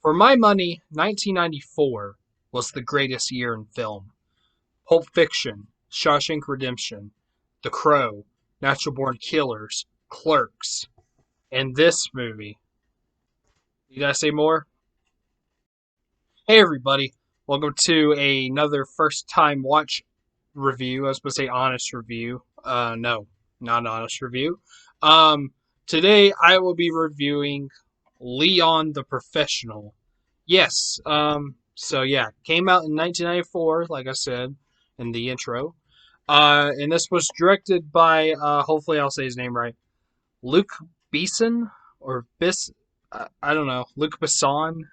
For my money, 1994 was the greatest year in film. Pulp Fiction, Shawshank Redemption, The Crow, Natural Born Killers, Clerks, and this movie. You gotta say more? Hey everybody, welcome to another first time watch review. I was supposed to say honest review. No, not an honest review. Um, Today I will be reviewing Leon the Professional. Yes, so yeah, came out in 1994, like I said in the intro. And this was directed by, hopefully I'll say his name right, Luc Besson, or Bis, I don't know, Luc Besson,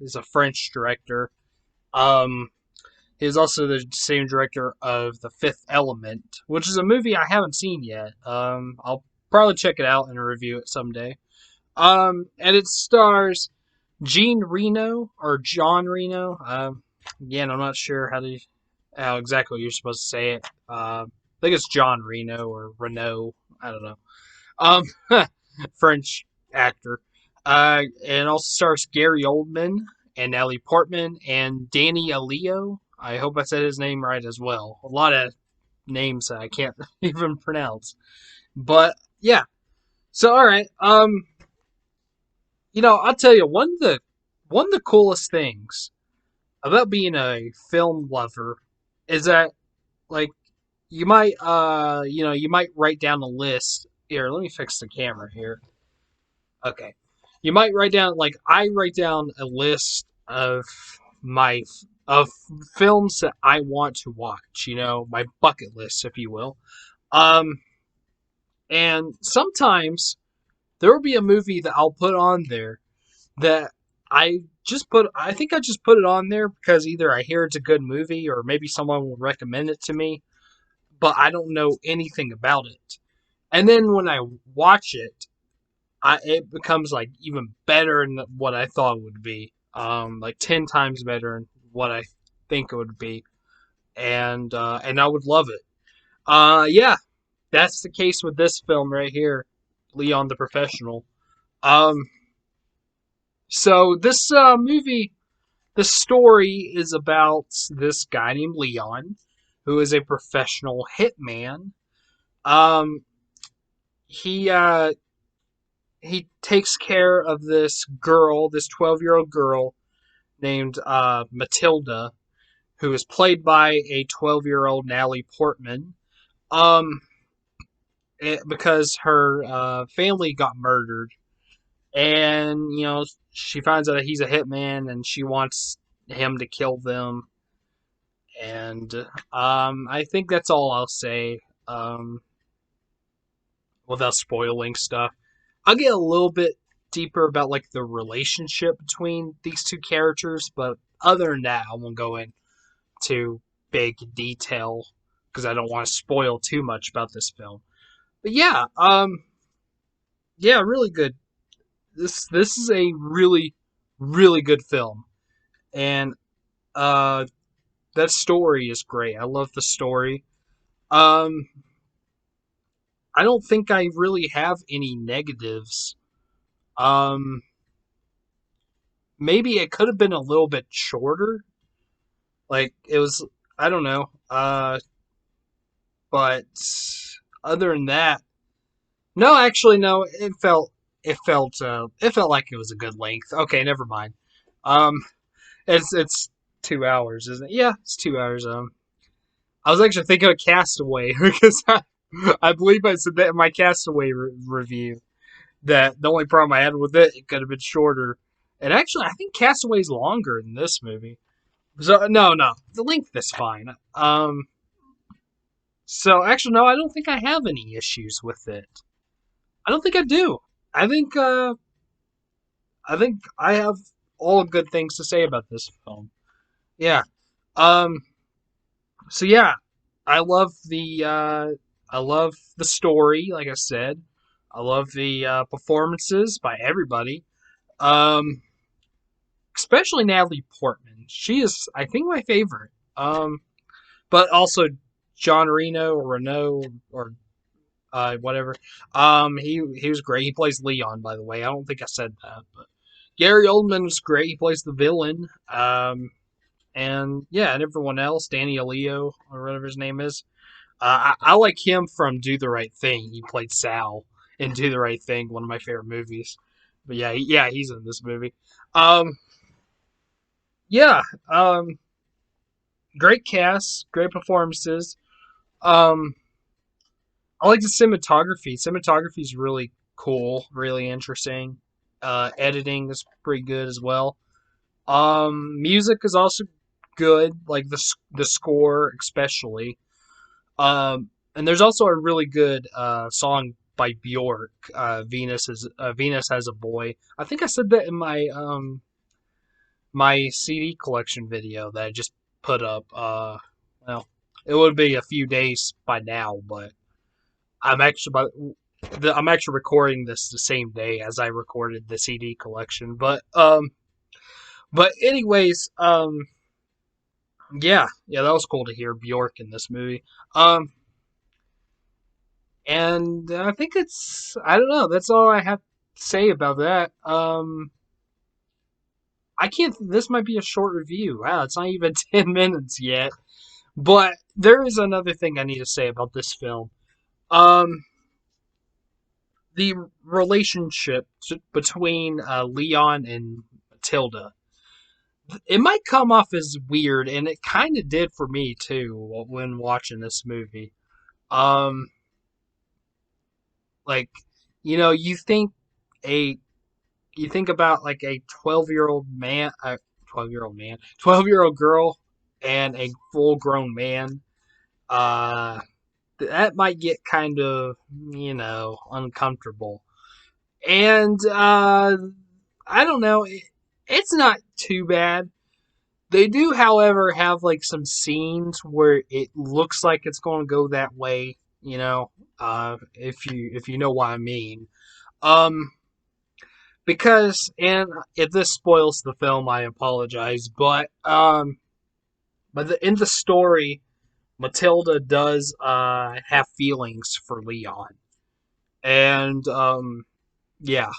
is a French director. Um, He's also the same director of The Fifth Element, which is a movie I haven't seen yet. I'll probably check it out and review it someday. And it stars Jean Reno or John Reno. Again, I'm not sure how exactly you're supposed to say it. I think it's John Reno or Renault. I don't know. Um, French actor. And also stars Gary Oldman and Natalie Portman and Danny Alio. I hope I said his name right as well. A lot of names that I can't even pronounce. But yeah. So all right. I'll tell you one of the coolest things about being a film lover is that like you might write down a list. Here, let me fix the camera here. Okay. You might write down like I write down a list my of films that I want to watch, my bucket list if you will. Um and sometimes there will be a movie that I'll put on there that I think I just put it on there because either I hear it's a good movie or maybe someone will recommend it to me, but I don't know anything about it. And then when I watch it, it becomes like even better than what I thought it would be. Like 10 times better than what I think it would be. And I would love it. Yeah, that's the case with this film right here, Leon the Professional. Um, so this movie, the story is about this guy named Leon, who is a professional hitman. Um, he he takes care of this girl, this 12-year-old girl named Matilda, who is played by a 12-year-old Natalie Portman. Um, because her family got murdered, and she finds out that he's a hitman, and she wants him to kill them. And I think that's all I'll say. Without spoiling stuff. I'll get a little bit deeper about like the relationship between these two characters, but other than that, I won't go into big detail because I don't want to spoil too much about this film. But yeah, yeah, really good. This is a really really good film, and uh, that story is great. I love the story. Um, I don't think I really have any negatives. Um, Maybe it could have been a little bit shorter. Like it was, I don't know. But other than that, no, actually, no. It felt like it was a good length. Okay, never mind. Um, it's 2 hours, isn't it? Yeah, it's 2 hours. I was actually thinking of Castaway because I believe I said that in my Castaway review. That the only problem I had with it could have been shorter. And actually, I think Castaway's longer than this movie. So no, the length is fine. So actually, no, I don't think I have any issues with it. I don't think I do. I think I think I have all good things to say about this film. Yeah. Um. So yeah, I love the story. Like I said, I love the performances by everybody. Um. Especially Natalie Portman. She is, I think, my favorite. But also John Reno or Renault or whatever. He was great. He plays Leon, by the way. I don't think I said that, but Gary Oldman was great. He plays the villain. And yeah, and everyone else, Danny Aleo or whatever his name is. I like him from Do the Right Thing. He played Sal in Do the Right Thing, one of my favorite movies. But yeah, he's in this movie. Um, yeah, um, great cast, great performances. Um, I like the cinematography. Cinematography is really cool, really interesting. Editing is pretty good as well. Music is also good, like the score especially. And there's also a really good song by Bjork. Venus has a boy. I think I said that in my CD collection video that I just put up. Well, it would be a few days by now, but I'm actually I'm actually recording this the same day as I recorded the CD collection. But anyways, yeah, that was cool to hear Bjork in this movie. Um, and I think I don't know, that's all I have to say about that. I can't, this might be a short review. Wow, it's not even 10 minutes yet. But there is another thing I need to say about this film. Um, the relationship between Leon and Matilda. It might come off as weird, and it kind of did for me too when watching this movie. Um, like, you think a you think about like a 12-year-old man, 12-year-old man, 12-year-old girl, and a full-grown man. Uh, that might get kind of uncomfortable, and I don't know. It's not too bad. They do, however, have like some scenes where it looks like it's going to go that way. If you know what I mean. Um, because, and if this spoils the film, I apologize, but in the story, Matilda does have feelings for Leon, and yeah,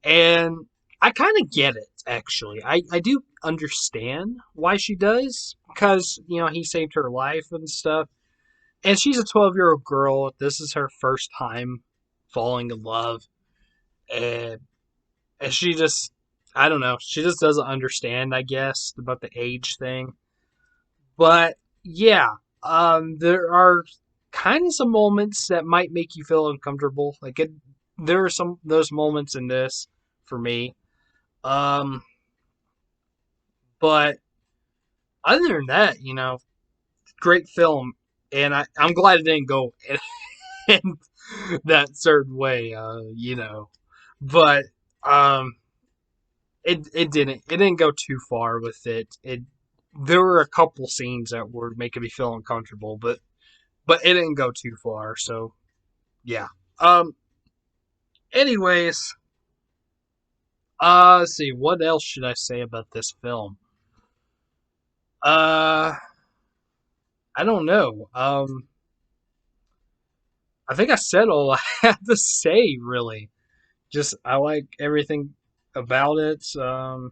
and I kind of get it actually. I do understand why she does, because he saved her life and stuff, and she's a 12-year-old girl. This is her first time falling in love, and she just, I don't know, she just doesn't understand, I guess, about the age thing. But yeah, there are kind of some moments that might make you feel uncomfortable. There are some those moments in this for me. Um, but other than that, great film, and I'm glad it didn't go in that certain way. But um, it didn't go too far with it. There were a couple scenes that were making me feel uncomfortable, but it didn't go too far. So yeah. Um. Anyways, let's see. What else should I say about this film? Uh, I don't know. I think I said all I have to say. Really, just I like everything about it. I'm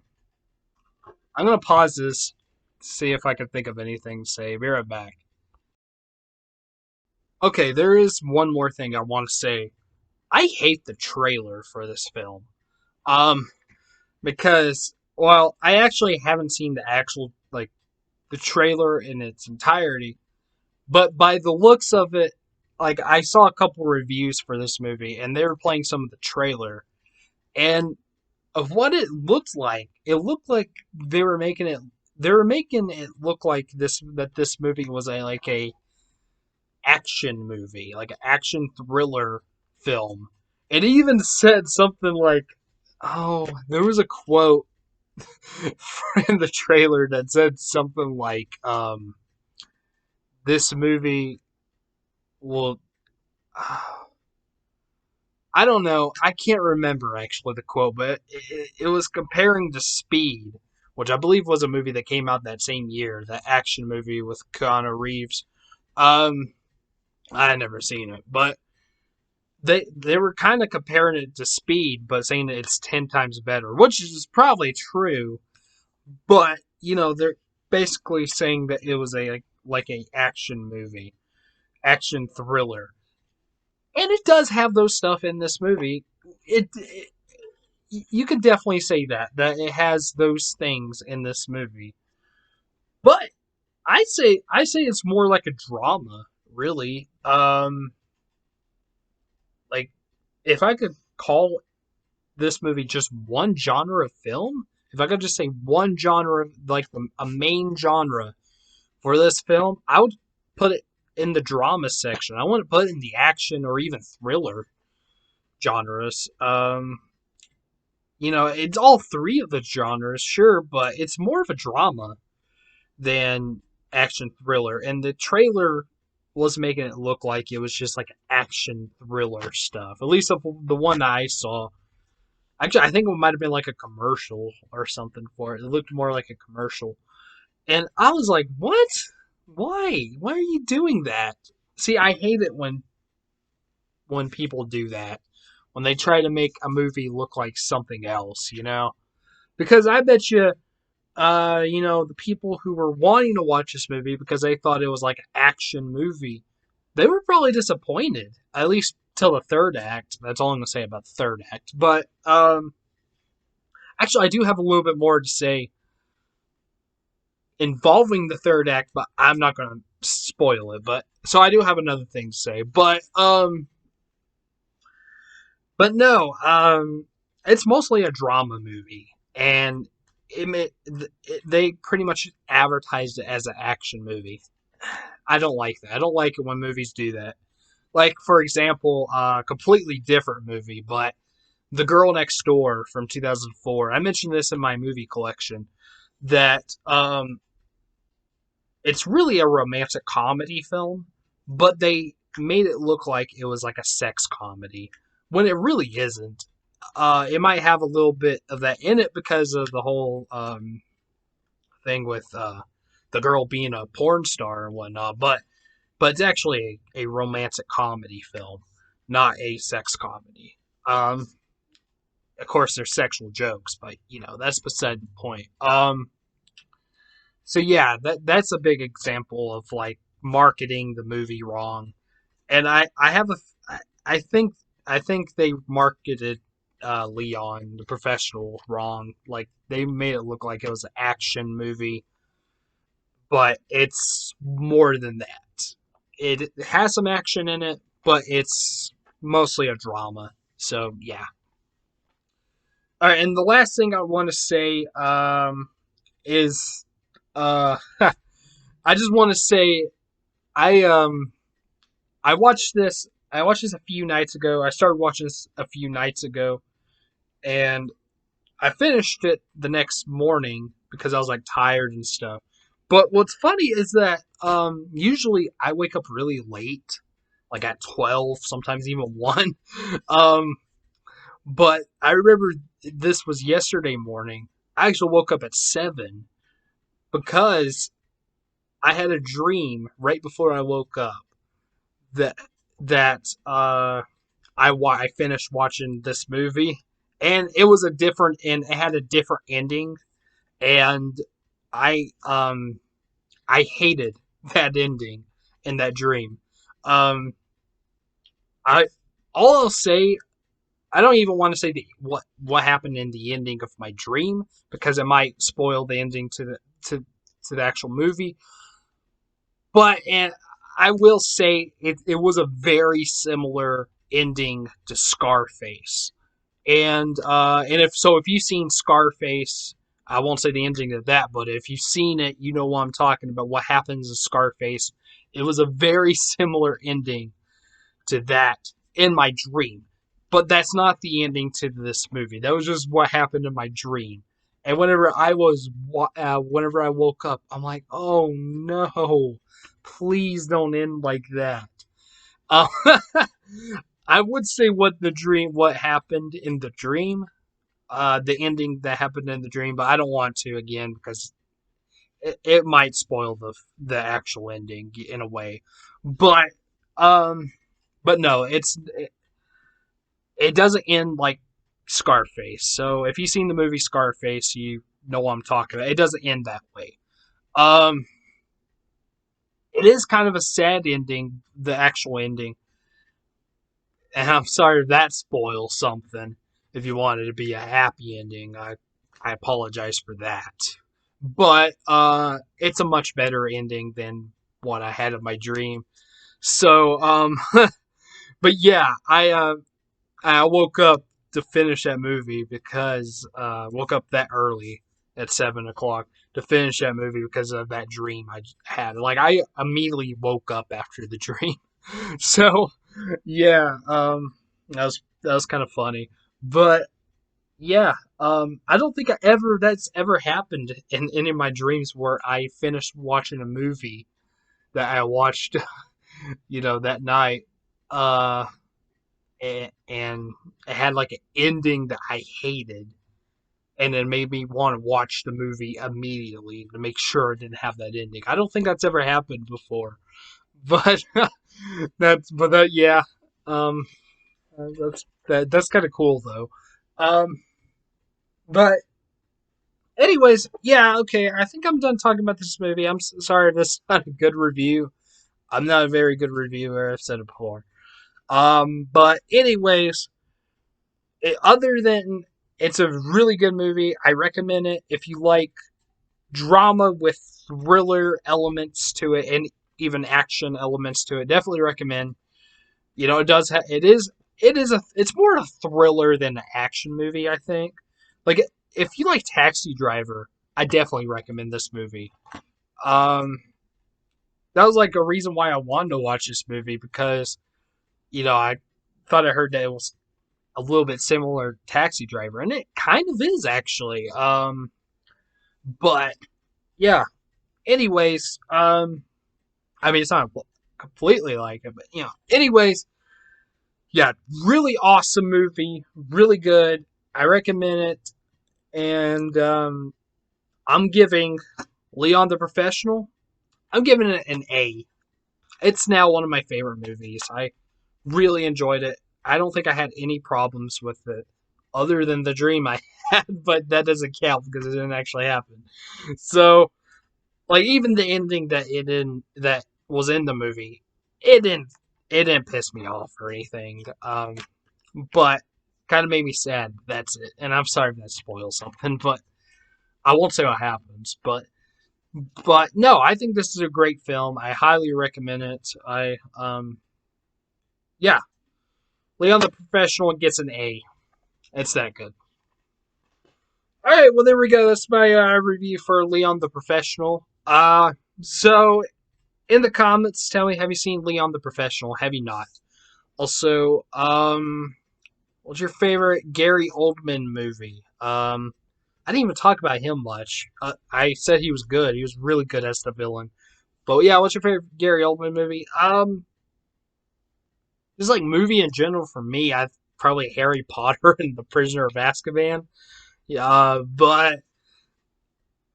gonna pause this, see if I can think of anything to say. Be right back. Okay, there is one more thing I want to say. I hate the trailer for this film. Um, because, well, I actually haven't seen the actual, like, the trailer in its entirety, but by the looks of it, like, I saw a couple reviews for this movie, and they were playing some of the trailer, and of what it looked like they were making it look like this movie was a action movie, like an action thriller film. It even said something like, oh, there was a quote in the trailer that said something like, this movie will. I don't know. I can't remember actually the quote, but it was comparing to Speed, which I believe was a movie that came out that same year, that action movie with Keanu Reeves. Um, I had never seen it, but they were kind of comparing it to Speed, but saying that it's 10 times better, which is probably true. But they're basically saying that it was like a action movie, action thriller, and it does have those stuff in this movie. It you could definitely say that it has those things in this movie, but I say it's more like a drama, really. Like if I could call this movie just one genre of film, if I could just say one genre, like a main genre for this film, I would put it in the drama section. I wouldn't put it in the action or even thriller genres. It's all three of the genres, sure, but it's more of a drama than action thriller. And the trailer was making it look like it was just like action thriller stuff. At least the one I saw. Actually, I think it might have been like a commercial or something for it. It looked more like a commercial. And I was like, what? Why? Why are you doing that? See, I hate it when people do that. When they try to make a movie look like something else. Because I bet you the people who were wanting to watch this movie because they thought it was like an action movie, they were probably disappointed. At least till the third act. That's all I'm gonna say about the third act. But actually, I do have a little bit more to say involving the third act, but I'm not gonna spoil it. But so I do have another thing to say. But no, it's mostly a drama movie, and they pretty much advertised it as an action movie. I don't like that. I don't like it when movies do that. Like, for example, a completely different movie, but The Girl Next Door from 2004. I mentioned this in my movie collection that it's really a romantic comedy film, but they made it look like it was like a sex comedy when it really isn't. It might have a little bit of that in it because of the whole thing with the girl being a porn star and whatnot, but it's actually a romantic comedy film, not a sex comedy. Um, of course, there's sexual jokes, but that's beside the point. So yeah, that's a big example of like marketing the movie wrong, and I have a I think they marketed Leon the Professional wrong. Like they made it look like it was an action movie, but it's more than that. It has some action in it, but it's mostly a drama. So yeah. All right, and the last thing I want to say is I just want to say I um I watched this. I watched this a few nights ago. I started watching this a few nights ago, and I finished it the next morning because I was like tired and stuff. But what's funny is that usually I wake up really late, like at 12, sometimes even 1. Um, but I remember this was yesterday morning. I actually woke up at 7 because I had a dream right before I woke up that I finished watching this movie, and it had a different ending, and I hated that ending in that dream. Um, I all I'll say, I don't even want to say what happened in the ending of my dream because it might spoil the ending to the actual movie. But and I will say it was a very similar ending to Scarface. And if you've seen Scarface, I won't say the ending of that, but if you've seen it, you know what I'm talking about. What happens in Scarface? It was a very similar ending to that in my dream, but that's not the ending to this movie. That was just what happened in my dream. And whenever I woke up, I'm like, oh no, please don't end like that. Uh, I would say what happened in the dream, the ending that happened in the dream, but I don't want to again because it might spoil the actual ending in a way. But um, but no, it doesn't end like Scarface. So if you've seen the movie Scarface, you know what I'm talking about. It doesn't end that way. Um, it is kind of a sad ending, the actual ending. And I'm sorry if that spoils something. If you wanted to be a happy ending, I apologize for that. But it's a much better ending than what I had in my dream. So but yeah, I woke up to finish that movie because woke up that early at 7 o'clock to finish that movie because of that dream I had. Like I immediately woke up after the dream. So yeah, that was kind of funny. But yeah, I don't think that's ever happened in any of my dreams where I finished watching a movie that I watched, that night. Uh, and it had like an ending that I hated, and it made me want to watch the movie immediately to make sure it didn't have that ending. I don't think that's ever happened before, but yeah, um, that's kind of cool though. Um, but anyways, yeah, okay. I think I'm done talking about this movie. I'm sorry if this is not a good review. I'm not a very good reviewer. I've said it before. But anyways, other than it's a really good movie, I recommend it if you like drama with thriller elements to it and even action elements to it. Definitely recommend. It does. It's more a thriller than an action movie. I think. Like if you like Taxi Driver, I definitely recommend this movie. Um, that was like a reason why I wanted to watch this movie because I thought I heard that it was a little bit similar to Taxi Driver, and it kind of is actually. But yeah. Anyways, I mean it's not completely like it, but Anyways, yeah, really awesome movie, really good. I recommend it, and I'm giving Leon the Professional. I'm giving it an A. It's now one of my favorite movies. I really enjoyed it. I don't think I had any problems with it other than the dream I had, but that doesn't count because it didn't actually happen. So, like even the ending that was in the movie, it didn't piss me off or anything. But kind of made me sad. That's it. And I'm sorry if that spoils something, but I won't say what happens. But no, I think this is a great film. I highly recommend it. Yeah, Leon the Professional gets an A. It's that good. All right, well there we go. That's my review for Leon the Professional. So in the comments, tell me, have you seen Leon the Professional? Have you not? Also, what's your favorite Gary Oldman movie? I didn't even talk about him much. I said he was good. He was really good as the villain. But yeah, what's your favorite Gary Oldman movie? Just like movie in general for me, I probably Harry Potter and The Prisoner of Azkaban. Yeah, but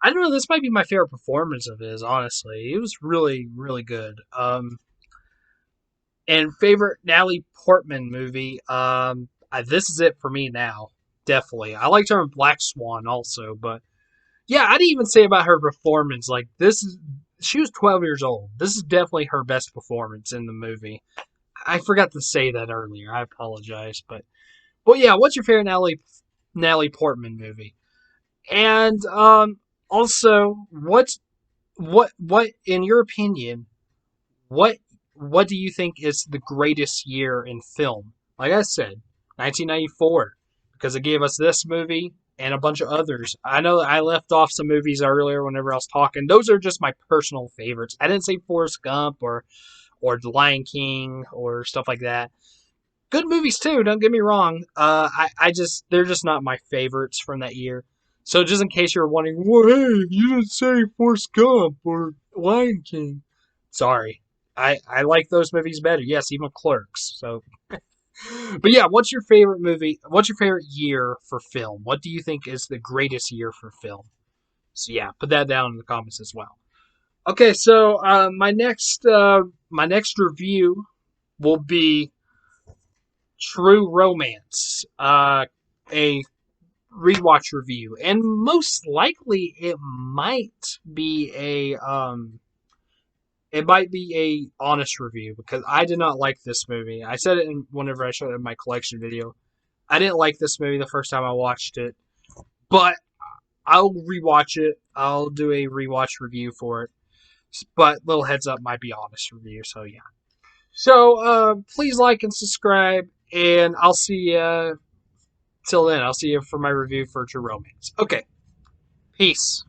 I don't know. This might be my favorite performance of his. Honestly, it was really, really good. And favorite Natalie Portman movie. This is it for me now. Definitely, I liked her in Black Swan also, but yeah, I didn't even say about her performance. Like this is, she was 12 years old. This is definitely her best performance in the movie. I forgot to say that earlier. I apologize, but yeah, what's your favorite Natalie Portman movie? And also, what in your opinion, what what do you think is the greatest year in film? Like I said, 1994, because it gave us this movie and a bunch of others. I know I left off some movies earlier whenever I was talking. Those are just my personal favorites. I didn't say Forrest Gump or The Lion King or stuff like that. Good movies too. Don't get me wrong. I just they're just not my favorites from that year. So just in case you're wondering, well, hey, you didn't say Forrest Gump or Lion King. Sorry, I like those movies better. Yes, even Clerks. So, but yeah, what's your favorite movie? What's your favorite year for film? What do you think is the greatest year for film? So yeah, put that down in the comments as well. Okay, so my next review will be True Romance, a rewatch review, and most likely it might be a honest review because I did not like this movie. I said it whenever I showed it in my collection video. I didn't like this movie the first time I watched it, but I'll rewatch it. I'll do a rewatch review for it. But little heads up, might be honest review. So yeah. So please like and subscribe, and I'll see you till then. I'll see you for my review for True Romance. Okay, peace.